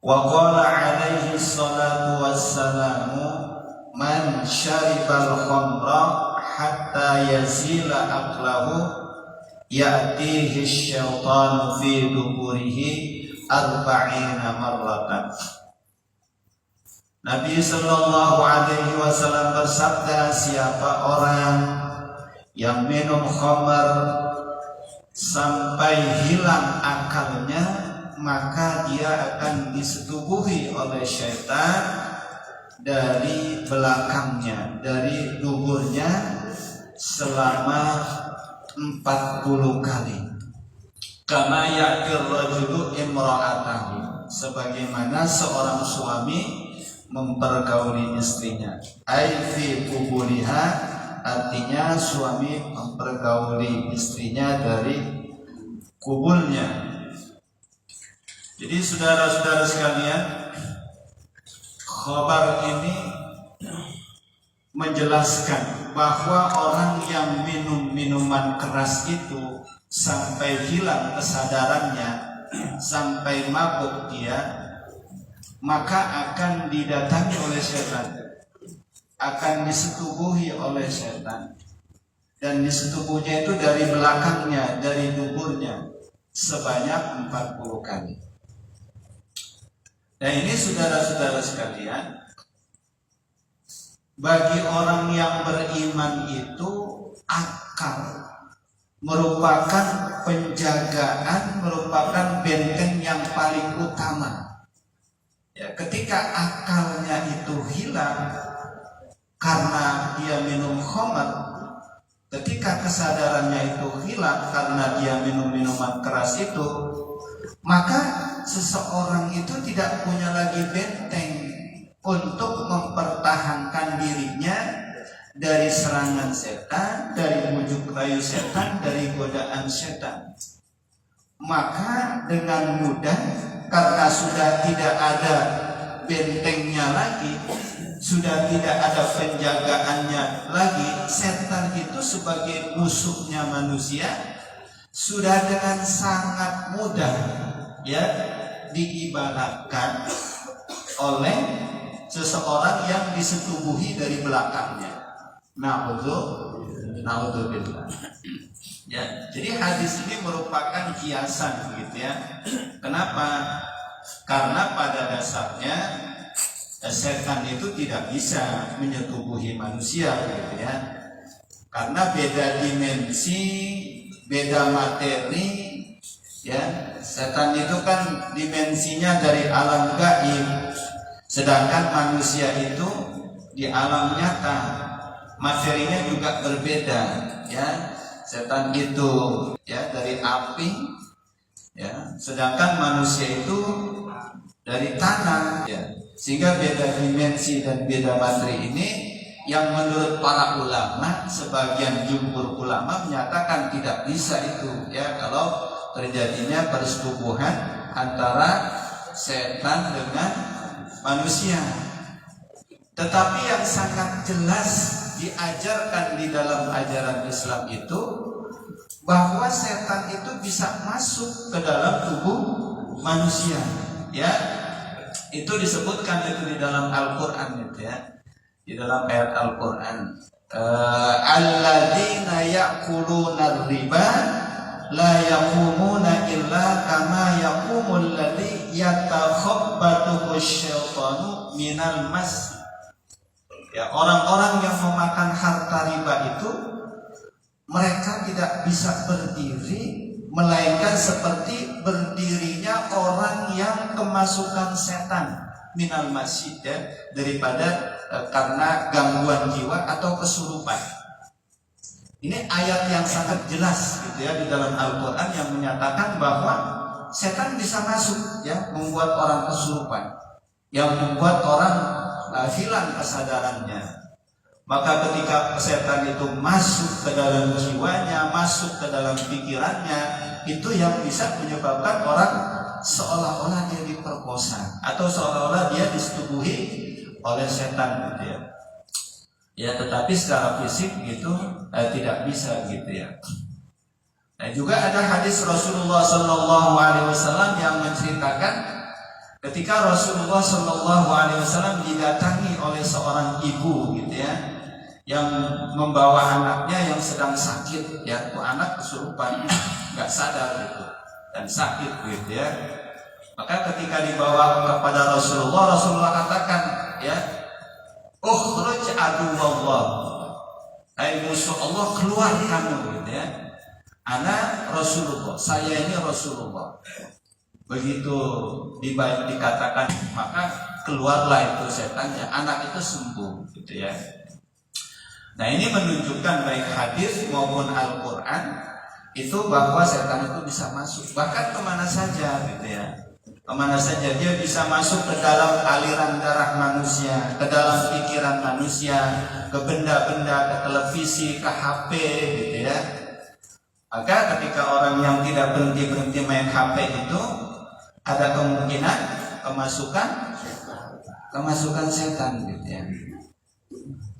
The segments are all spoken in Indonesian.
Wa qala alaihi salatu wassalamu man syaribal khamra hatta yazila aqlahu ya'tihi syaitanu fi duburihi arba'ina marratan. Nabi sallallahu alaihi wasallam bersabda, siapa orang yang minum khamar sampai hilang akalnya, maka dia akan disetubuhi oleh syaitan dari belakangnya, dari duburnya selama 40 kali. Kama ya'kir rajulu imra'atahu, sebagaimana seorang suami mempergauli istrinya. Ai fi quburiha, artinya suami mempergauli istrinya dari kubulnya. Jadi saudara-saudara sekalian, khabar ini menjelaskan bahwa orang yang minum minuman keras itu sampai hilang kesadarannya, sampai mabuk dia, maka akan didatangi oleh setan, akan disetubuhi oleh setan, dan disetubuhnya itu dari belakangnya, dari duburnya sebanyak 40 kali. Nah ini saudara-saudara sekalian, bagi orang yang beriman itu akal merupakan penjagaan, merupakan benteng yang paling utama. Ya, ketika akalnya itu hilang karena dia minum khamar, ketika kesadarannya itu hilang karena dia minum minuman keras itu, maka seseorang itu tidak punya lagi benteng untuk mempertahankan dirinya dari serangan setan, dari bujuk rayu setan, dari godaan setan. Maka dengan mudah, karena sudah tidak ada bentengnya lagi, sudah tidak ada penjagaannya lagi, setan itu sebagai musuhnya manusia sudah dengan sangat mudah ya diibaratkan oleh seseorang yang disetubuhi dari belakangnya. Na'udzubillah. Ya, jadi hadis ini merupakan kiasan begitu ya. Kenapa? Karena pada dasarnya setan itu tidak bisa menyetubuhi manusia gitu ya. Karena beda dimensi, beda materi ya. Setan itu kan dimensinya dari alam gaib, sedangkan manusia itu di alam nyata, materinya juga berbeda ya. Setan itu ya dari api ya, sedangkan manusia itu dari tanah ya. Sehingga beda dimensi dan beda materi ini yang menurut para ulama, sebagian jumhur ulama menyatakan tidak bisa itu ya kalau terjadinya persetubuhan antara setan dengan manusia. Tetapi yang sangat jelas diajarkan di dalam ajaran Islam itu bahwa setan itu bisa masuk ke dalam tubuh manusia ya. Itu disebutkan itu di dalam Al-Qur'an itu ya. Di dalam ayat Al-Qur'an, alladzina ya'kuluna riba la yaqumuna illa kama yaqumul ladzi yatakhabbathu asyaitanu minal mas. Ya, orang-orang yang memakan harta riba itu mereka tidak bisa berdiri melainkan seperti berdirinya orang yang kemasukan setan minal masjid ya, daripada karena gangguan jiwa atau kesurupan. Ini ayat yang sangat jelas gitu ya di dalam Al-Qur'an yang menyatakan bahwa setan bisa masuk ya, membuat orang kesurupan, yang membuat orang hilang kesadarannya. Maka ketika setan itu masuk ke dalam jiwanya, masuk ke dalam pikirannya, itu yang bisa menyebabkan orang seolah-olah dia diperkosa atau seolah-olah dia disetubuhi oleh setan gitu ya. Ya, tetapi secara fisik gitu tidak bisa gitu ya. Nah, juga ada hadis Rasulullah SAW yang menceritakan Ketika Rasulullah Shallallahu Alaihi Wasallam didatangi oleh seorang ibu, gitu ya, yang membawa anaknya yang sedang sakit, ya, tuh anak kesurupan, nggak sadar gitu, dan sakit, gitu ya. Maka ketika dibawa kepada Rasulullah, Rasulullah katakan, ya, ukhruj aduwallah, hai musuh Allah, keluar kamu, gitu ya. Anak Rasulullah, saya ini Rasulullah. Begitu dikatakan, maka keluarlah itu setannya, anak itu sembuh, gitu ya. Nah, ini menunjukkan baik hadis maupun Al-Quran itu bahwa setan itu bisa masuk bahkan kemana saja, gitu ya. Kemana saja dia bisa masuk ke dalam aliran darah manusia, ke dalam pikiran manusia, ke benda-benda, ke televisi, ke HP, gitu ya. Maka ketika orang yang tidak berhenti main HP itu, ada kemungkinan kemasukan setan, gitu ya.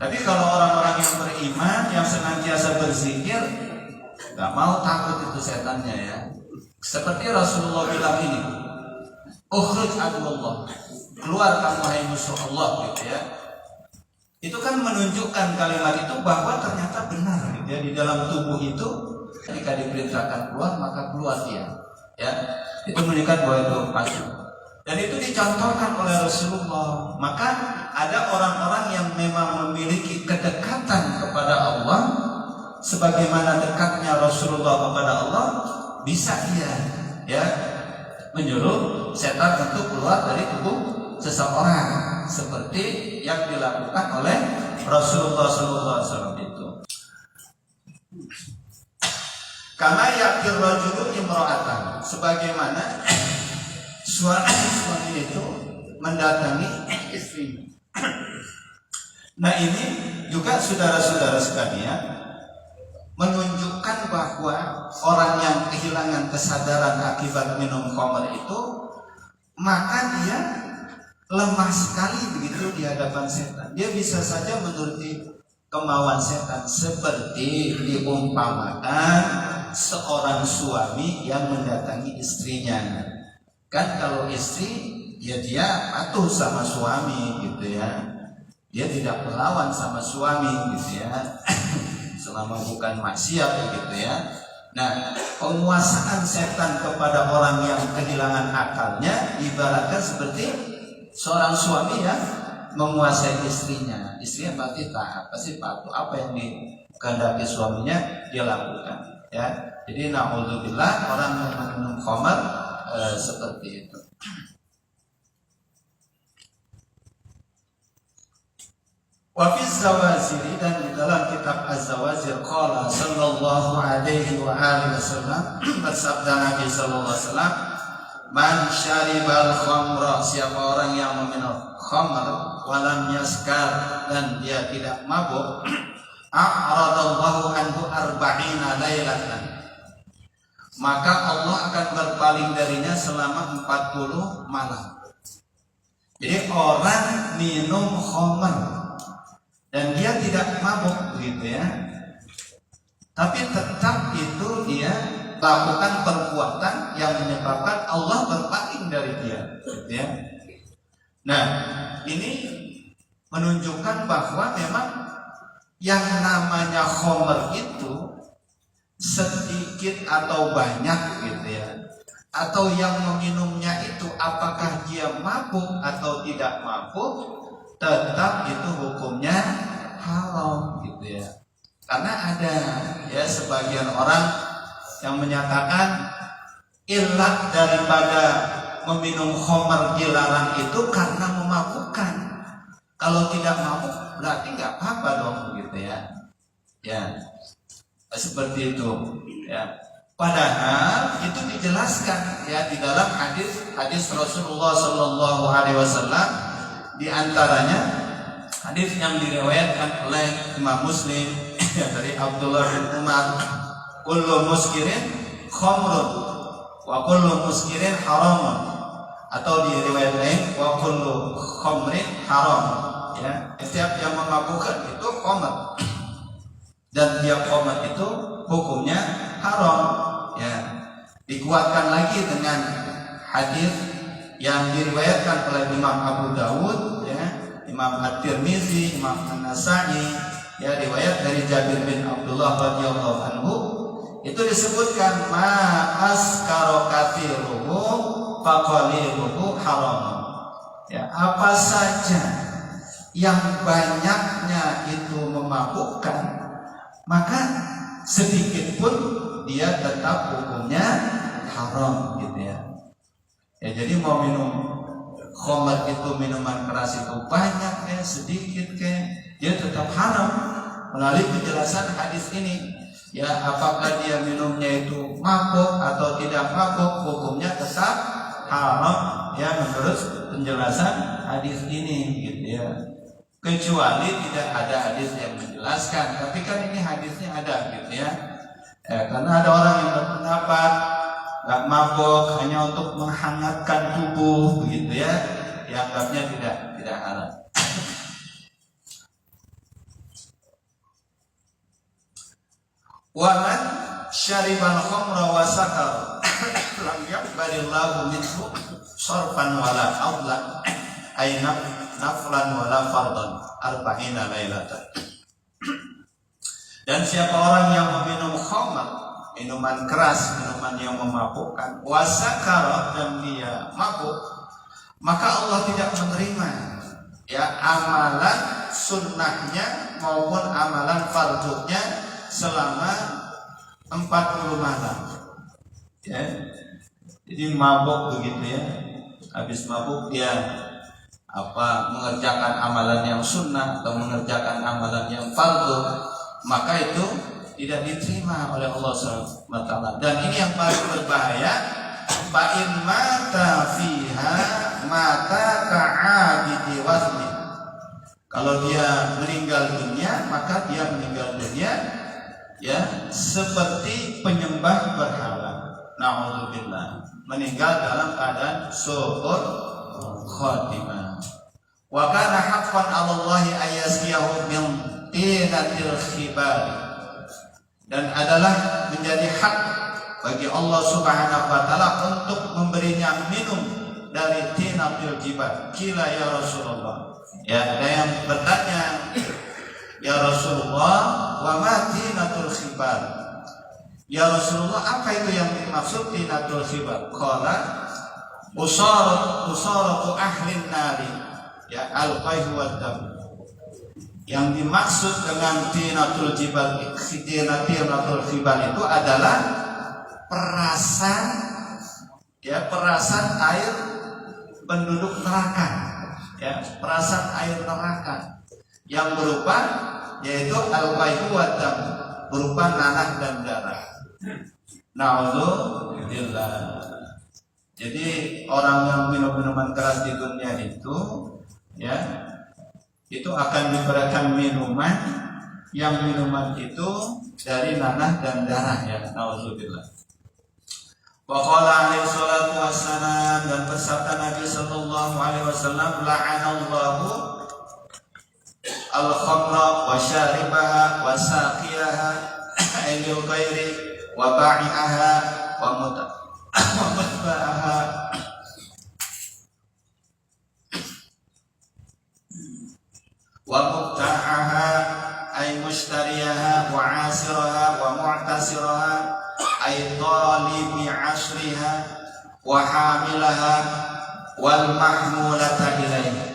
Tapi kalau orang-orang yang beriman, yang senantiasa berzikir, nggak mau takut itu setannya, ya. Seperti Rasulullah bilang ini, ukhruj aduwallah, keluar kamu hai musuh Allah, gitu ya. Itu kan menunjukkan kalimat itu bahwa ternyata benar, gitu ya. Di dalam tubuh itu ketika diperintahkan keluar maka keluar dia, ya. Itu menunjukkan bahwa itu masuk. Dan itu dicontohkan oleh Rasulullah. Maka ada orang-orang yang memang memiliki kedekatan kepada Allah, sebagaimana dekatnya Rasulullah kepada Allah, bisa dia, ya, menyuruh setan untuk keluar dari tubuh seseorang, seperti yang dilakukan oleh Rasulullah SAW itu. Kama yakir rajulu imra'atan, sebagaimana suami itu mendatangi istrinya. Nah, ini juga saudara-saudara sekalian menunjukkan bahwa orang yang kehilangan kesadaran akibat minum khamr itu, maka dia lemah sekali begitu di hadapan setan. Dia bisa saja menuruti kemauan setan, seperti diumpamakan seorang suami yang mendatangi istrinya. Kan kalau istri, ya dia patuh sama suami, gitu ya. Dia tidak melawan sama suami, gitu ya. Selama bukan maksiat, gitu ya. Nah, penguasaan setan kepada orang yang kehilangan akalnya ibaratkan seperti seorang suami yang menguasai istrinya. Istrinya pasti taat, pasti patuh, apa yang dikehendaki suaminya dia lakukan, ya. Jadi na'udzubillah, orang yang minum khamr seperti itu. Wa fi zawazir, dan di dalam kitab Az-Zawazir qala sallallahu alaihi wa alihi wasallam, bersabda Nabi sallallahu alaihi wasallam, man syaribal khamra, siapa orang yang meminum khamr walam yaskar, dan dia tidak mabuk, a'radallahu anhu arba'ina lailatan, maka Allah akan berpaling darinya selama 40 malam. Jadi orang minum khamr dan dia tidak mabuk, gitu ya, tapi tetap itu dia lakukan perbuatan yang menyebabkan Allah berpaling dari dia, gitu ya. Nah, ini menunjukkan bahwa memang yang namanya khamr itu sedikit atau banyak, gitu ya, atau yang meminumnya itu apakah dia mabuk atau tidak mabuk, tetap itu hukumnya haram, gitu ya. Karena ada, ya, sebagian orang yang menyatakan ilat daripada meminum khamr dilarang itu karena memabukkan. Kalau tidak mabuk berarti nggak apa-apa dong, gitu ya. Ya, seperti itu, ya. Padahal itu dijelaskan, ya, di dalam hadis Rasulullah Shallallahu Alaihi Wasallam, di antaranya hadis yang diriwayatkan oleh Imam Muslim dari Abdullah bin Umar, kullu muskirin khamrun wa kullu muskirin haramun, atau di riwayat lain wa kullu khamrin haram, ya. Setiap yang memabukkan itu khamr, dan tiap khamr itu hukumnya haram, ya. Dikuatkan lagi dengan hadis yang diriwayatkan oleh Imam Abu Dawud, ya, Imam At-Tirmizi, Imam An-Nasa'i, ya, riwayat dari Jabir bin Abdullah radhiyallahu anhu, itu disebutkan ma askara kathiruhu faqaliluhu haram. Ya, apa saja yang banyaknya itu memabukkan, maka sedikit pun dia tetap hukumnya haram, gitu ya. Ya, jadi mau minum khamar itu, minuman keras itu banyak ya, sedikit dia tetap haram melalui penjelasan hadis ini. Ya, apakah dia minumnya itu mabuk atau tidak mabuk, hukumnya tetap haram ya menurut penjelasan hadis ini, gitu ya. Kecuali tidak ada hadis yang menjelaskan, tapi kan ini hadisnya ada, gitu ya. Karena ada orang yang berpendapat nggak mabuk hanya untuk menghangatkan tubuh, begitu ya, dianggapnya tidak haram. Wa man syaribal khamra wa sakar lam yaqbalillahu minhu sarfan wala adlan ay naflan wala fardan arba'ina lailatan. Dan siapa orang yang meminum khamr, minuman keras, minuman yang memabukkan, wasakara, dan dia mabuk, maka Allah tidak menerima ya amalan sunnahnya maupun amalan fardunya selama 40 malam. Ya. Jadi mabuk begitu ya, habis mabuk dia mengerjakan amalan yang sunnah atau mengerjakan amalan yang fardu, maka itu tidak diterima oleh Allah SWT. Dan ini yang paling berbahaya. Fa'in mata fiha mata ka'abidi wazni. Kalau dia meninggal dunia, maka dia meninggal dunia ya seperti penyembah berhala. Na'udzubillah. Meninggal dalam keadaan su'ul khatimah. Wa kana haqqan 'ala Allahi ayyasqiyahu min tinatil khibari. Dan adalah menjadi hak bagi Allah Subhanahu wa taala untuk memberinya minum dari tinatil jibal. Kila ya Rasulullah. Ya, ada yang bertanya, ya Rasulullah, wa ma tinatul khibal? Ya Rasulullah, apa itu yang dimaksud tinatul khibal? Qala usaratu ahlin nari, ya, al-qayhu wad dam. Yang dimaksud dengan tinatul jibal, tinatul khibal itu adalah perasan, ya, perasan air penduduk neraka, ya, perasan air neraka yang berupa, yaitu al-qayhu wad dam, berupa nanah dan darah. Na'udzubillah. Jadi orang yang minum minuman keras di dunia itu, ya, itu akan diberikan minuman yang minuman itu dari nanah dan darah, ya. Na'udzubillah. Wa qala alaihi salatu wassalam, dan bersabda Nabi sallallahu alaihi wasallam, la'anallahu al-khamra wa syaribaha wa saqiyaha ayyul ghairi wa ba'i'aha wa mutba'aha wa mubta'aha ay mushtariyaha wa 'asiraha wa mu'tasiraha ay talibi 'ashriha wa hamilaha wal mahmulata ilaiha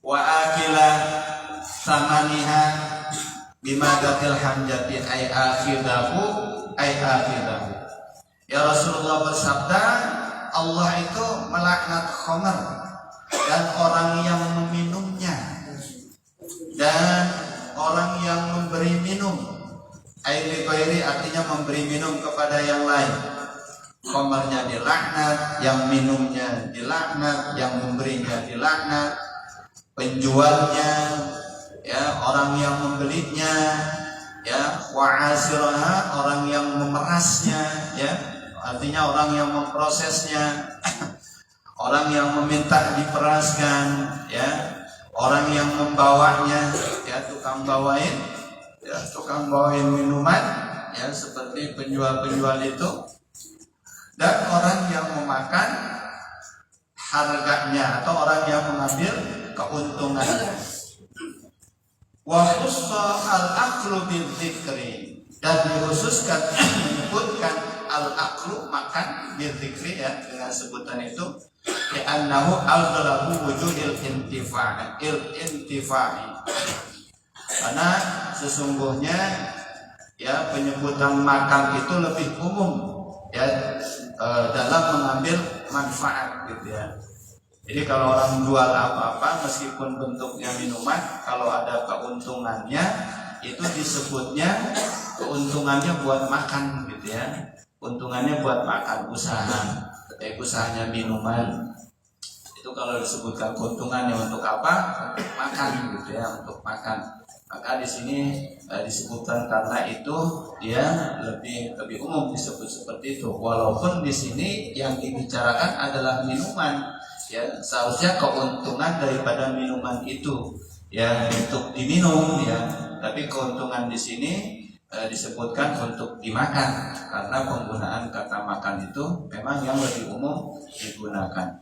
wa akila samaniha bimadatil hamjati ay akhidahu. Ya Rasulullah bersabda, Allah itu melaknat khamar dan orang yang meminumnya dan orang yang memberi minum. Aili ghairi artinya memberi minum kepada yang lain. Khamarnya dilaknat, yang minumnya dilaknat, yang memberinya dilaknat, penjualnya, ya, orang yang membelinya, ya, wa'asiraha, orang yang memerasnya, ya, artinya orang yang memprosesnya, orang yang meminta diperaskan, ya, orang yang membawanya, ya, tukang bawain minuman, ya, seperti penjual-penjual itu. dan orang yang memakan harganya atau orang yang mengambil keuntungannya. Wa khussa al-aqlu bidzikri, dan dikhususkan menyebutkan al-aqlu makan bidzikri ya dengan sebutan itu li'annahu al-ghalabu wujuhil intifa'i karena sesungguhnya ya penyebutan makan itu lebih umum ya dalam mengambil manfaat gitu ya. Jadi kalau orang jual apa-apa meskipun bentuknya minuman, kalau ada keuntungannya itu disebutnya keuntungannya buat makan gitu ya. Keuntungannya buat makan usaha. Ketika usahanya minuman itu kalau disebutkan keuntungannya untuk apa? Untuk makan gitu ya, untuk makan. Maka di sini disebutkan karena itu dia lebih umum disebut seperti itu. Walaupun di sini yang dibicarakan adalah minuman. Ya, seharusnya keuntungan daripada minuman itu ya untuk diminum ya, tapi keuntungan di sini disebutkan untuk dimakan karena penggunaan kata makan itu memang yang lebih umum digunakan.